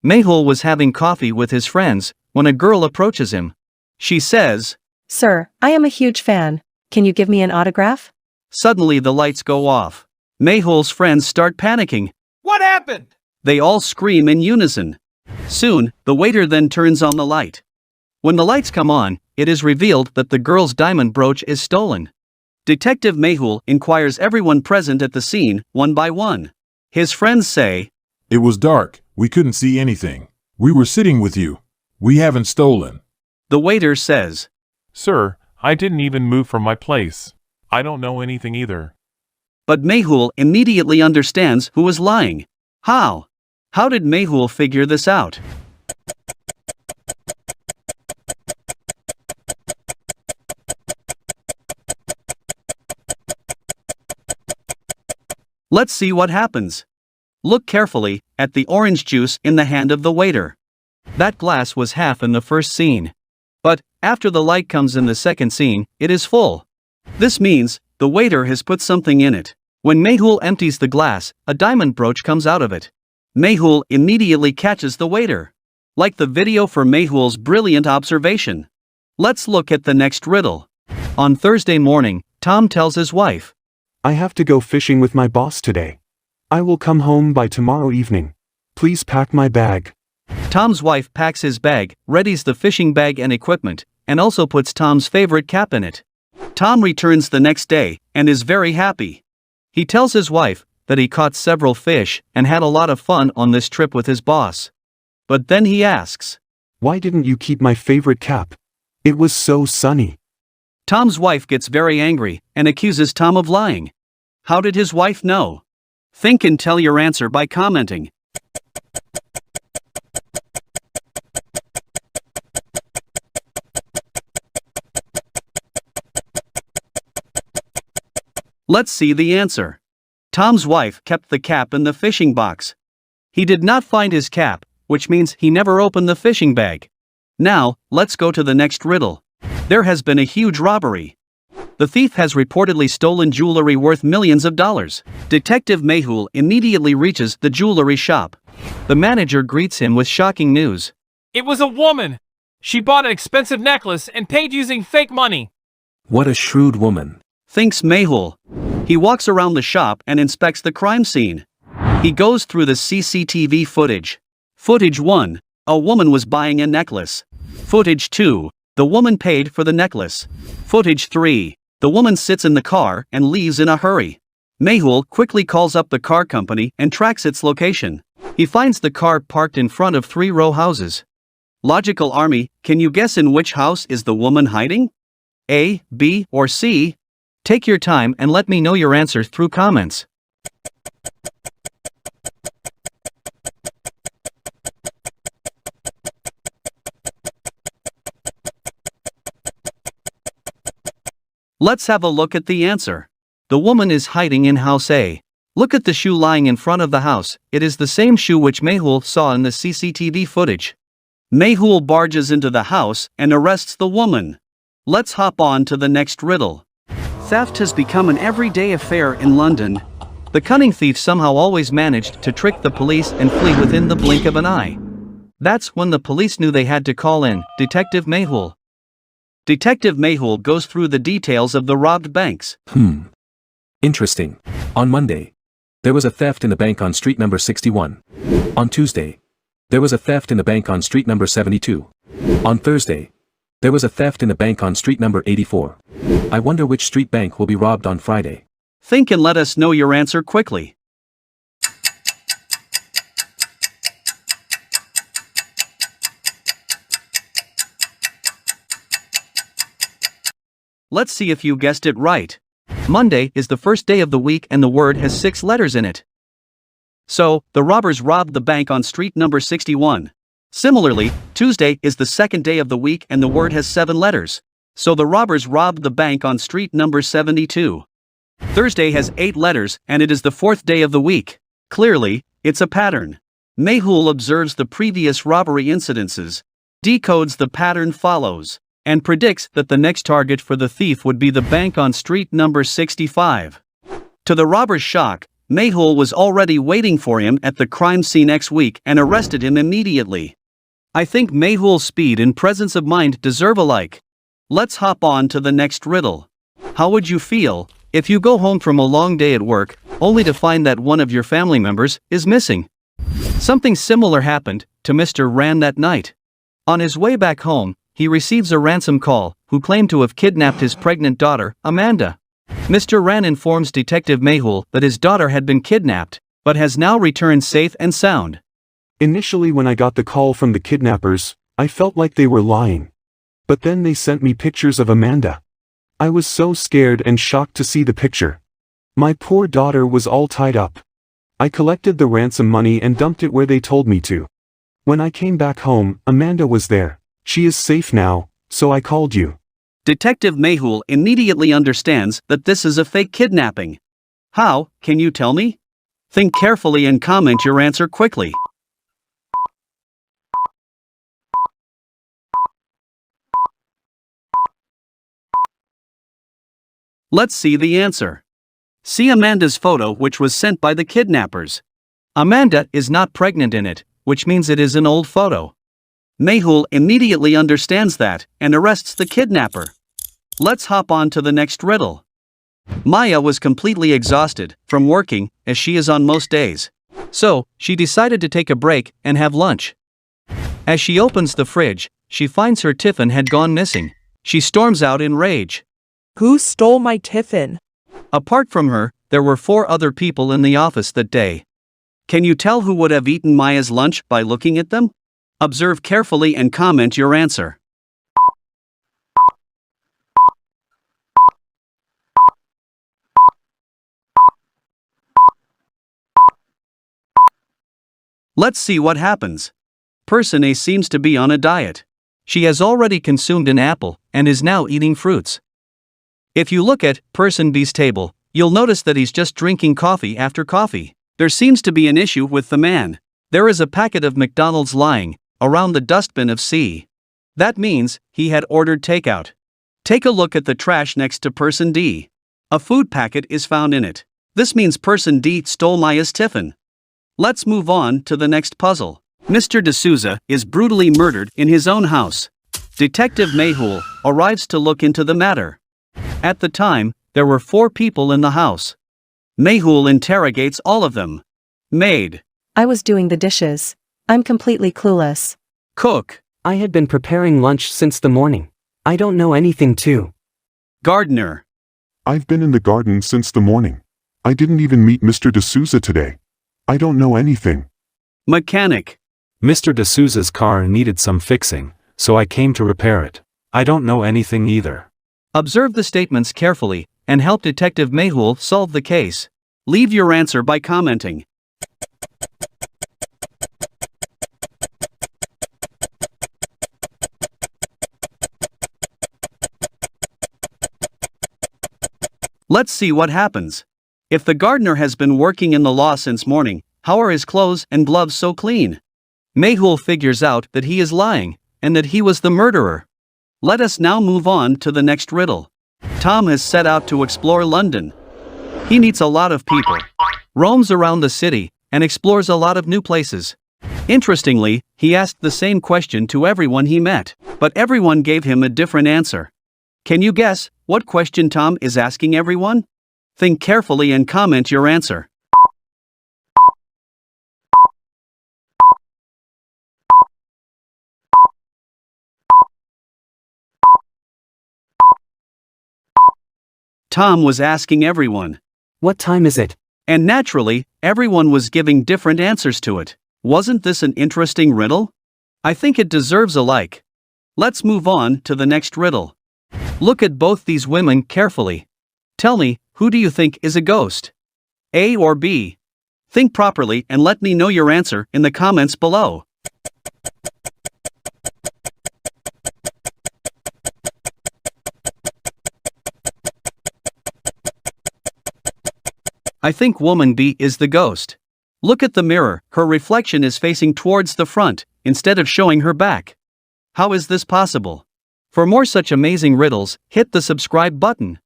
Mehul was having coffee with his friends when a girl approaches him. She says, "Sir, I am a huge fan. Can you give me an autograph?" Suddenly the lights go off. Mehul's friends start panicking. What happened? They all scream in unison. Soon, the waiter then turns on the light. When the lights come on, it is revealed that the girl's diamond brooch is stolen. Detective Mehul inquires everyone present at the scene, one by one. His friends say, "It was dark, we couldn't see anything. We were sitting with you. We haven't stolen." The waiter says, "Sir, I didn't even move from my place. I don't know anything either." But Mehul immediately understands who is lying. How? How did Mehul figure this out? Let's see what happens. Look carefully at the orange juice in the hand of the waiter. That glass was half in the first scene. But after the light comes in the second scene, it is full. This means the waiter has put something in it. When Mehul empties the glass, a diamond brooch comes out of it. Mehul immediately catches the waiter. Like the video for Mehul's brilliant observation. Let's look at the next riddle. On Thursday morning, Tom tells his wife, "I have to go fishing with my boss today. I will come home by tomorrow evening. Please pack my bag." Tom's wife packs his bag, readies the fishing bag and equipment, and also puts Tom's favorite cap in it. Tom returns the next day and is very happy. He tells his wife that he caught several fish and had a lot of fun on this trip with his boss. But then he asks, "Why didn't you keep my favorite cap? It was so sunny." Tom's wife gets very angry and accuses Tom of lying. How did his wife know? Think and tell your answer by commenting. Let's see the answer. Tom's wife kept the cap in the fishing box. He did not find his cap, which means he never opened the fishing bag. Now, let's go to the next riddle. There has been a huge robbery. The thief has reportedly stolen jewelry worth millions of dollars. Detective Mehul immediately reaches the jewelry shop. The manager greets him with shocking news. It was a woman. She bought an expensive necklace and paid using fake money. What a shrewd woman, Thinks Mehul. He walks around the shop and inspects the crime scene. He goes through the CCTV footage. Footage 1. A woman was buying a necklace. Footage 2. The woman paid for the necklace. Footage 3. The woman sits in the car and leaves in a hurry. Mehul quickly calls up the car company and tracks its location. He finds the car parked in front of 3-row houses. Logical army, can you guess in which house is the woman hiding? A, B, or C? Take your time and let me know your answer through comments. Let's have a look at the answer. The woman is hiding in house A. Look at the shoe lying in front of the house. It is the same shoe which Mehul saw in the CCTV footage. Mehul barges into the house and arrests the woman. Let's hop on to the next riddle. Theft has become an everyday affair in London. The cunning thief somehow always managed to trick the police and flee within the blink of an eye. That's when the police knew they had to call in Detective Mehul. Detective Mehul goes through the details of the robbed banks. Interesting. On Monday, there was a theft in the bank on street number 61. On Tuesday, there was a theft in the bank on street number 72. On Thursday, there was a theft in the bank on street number 84. I wonder which street bank will be robbed on Friday. Think and let us know your answer quickly. Let's see if you guessed it right. Monday is the first day of the week and the word has 6 letters in it. So, the robbers robbed the bank on street number 61. Similarly, Tuesday is the second day of the week and the word has 7 letters. So the robbers robbed the bank on street number 72. Thursday has 8 letters and it is the 4th day of the week. Clearly, it's a pattern. Mehul observes the previous robbery incidences, decodes the pattern follows, and predicts that the next target for the thief would be the bank on street number 65. To the robber's shock, Mehul was already waiting for him at the crime scene next week and arrested him immediately. I think Mehul's speed and presence of mind deserve a like. Let's hop on to the next riddle. How would you feel if you go home from a long day at work, only to find that one of your family members is missing? Something similar happened to Mr. Ran that night. On his way back home, he receives a ransom call who claimed to have kidnapped his pregnant daughter, Amanda. Mr. Ran informs Detective Mehul that his daughter had been kidnapped, but has now returned safe and sound. Initially, when I got the call from the kidnappers, I felt like they were lying. But then they sent me pictures of Amanda. I was so scared and shocked to see the picture. My poor daughter was all tied up. I collected the ransom money and dumped it where they told me to. When I came back home, Amanda was there. She is safe now, so I called you. Detective Mehul immediately understands that this is a fake kidnapping. How, can you tell me? Think carefully and comment your answer quickly. Let's see the answer. See Amanda's photo, which was sent by the kidnappers. Amanda is not pregnant in it, which means it is an old photo. Mehul immediately understands that and arrests the kidnapper. Let's hop on to the next riddle. Maya was completely exhausted from working, as she is on most days. So, she decided to take a break and have lunch. As she opens the fridge, she finds her tiffin had gone missing. She storms out in rage. Who stole my tiffin? Apart from her, there were 4 other people in the office that day. Can you tell who would have eaten Maya's lunch by looking at them? Observe carefully and comment your answer. Let's see what happens. Person A seems to be on a diet. She has already consumed an apple and is now eating fruits. If you look at Person B's table, you'll notice that he's just drinking coffee after coffee. There seems to be an issue with the man. There is a packet of McDonald's lying around the dustbin of C. That means he had ordered takeout. Take a look at the trash next to Person D. A food packet is found in it. This means Person D stole Maya's tiffin. Let's move on to the next puzzle. Mr. D'Souza is brutally murdered in his own house. Detective Mehul arrives to look into the matter. At the time, there were 4 people in the house. Mehul interrogates all of them. Maid. I was doing the dishes. I'm completely clueless. Cook. I had been preparing lunch since the morning. I don't know anything too. Gardener. I've been in the garden since the morning. I didn't even meet Mr. D'Souza today. I don't know anything. Mechanic. Mr. D'Souza's car needed some fixing, so I came to repair it. I don't know anything either. Observe the statements carefully and help Detective Mehul solve the case. Leave your answer by commenting. Let's see what happens. If the gardener has been working in the law since morning, how are his clothes and gloves so clean? Mehul figures out that he is lying and that he was the murderer. Let us now move on to the next riddle. Tom has set out to explore London. He meets a lot of people, roams around the city, and explores a lot of new places. Interestingly, he asked the same question to everyone he met, but everyone gave him a different answer. Can you guess what question Tom is asking everyone? Think carefully and comment your answer. Tom was asking everyone, What time is it? and naturally, everyone was giving different answers to it. Wasn't this an interesting riddle? I think it deserves a like. Let's move on to the next riddle. Look at both these women carefully. Tell me, who do you think is a ghost? A or B? Think properly and let me know your answer in the comments below. I think woman B is the ghost. Look at the mirror, her reflection is facing towards the front, instead of showing her back. How is this possible? For more such amazing riddles, hit the subscribe button.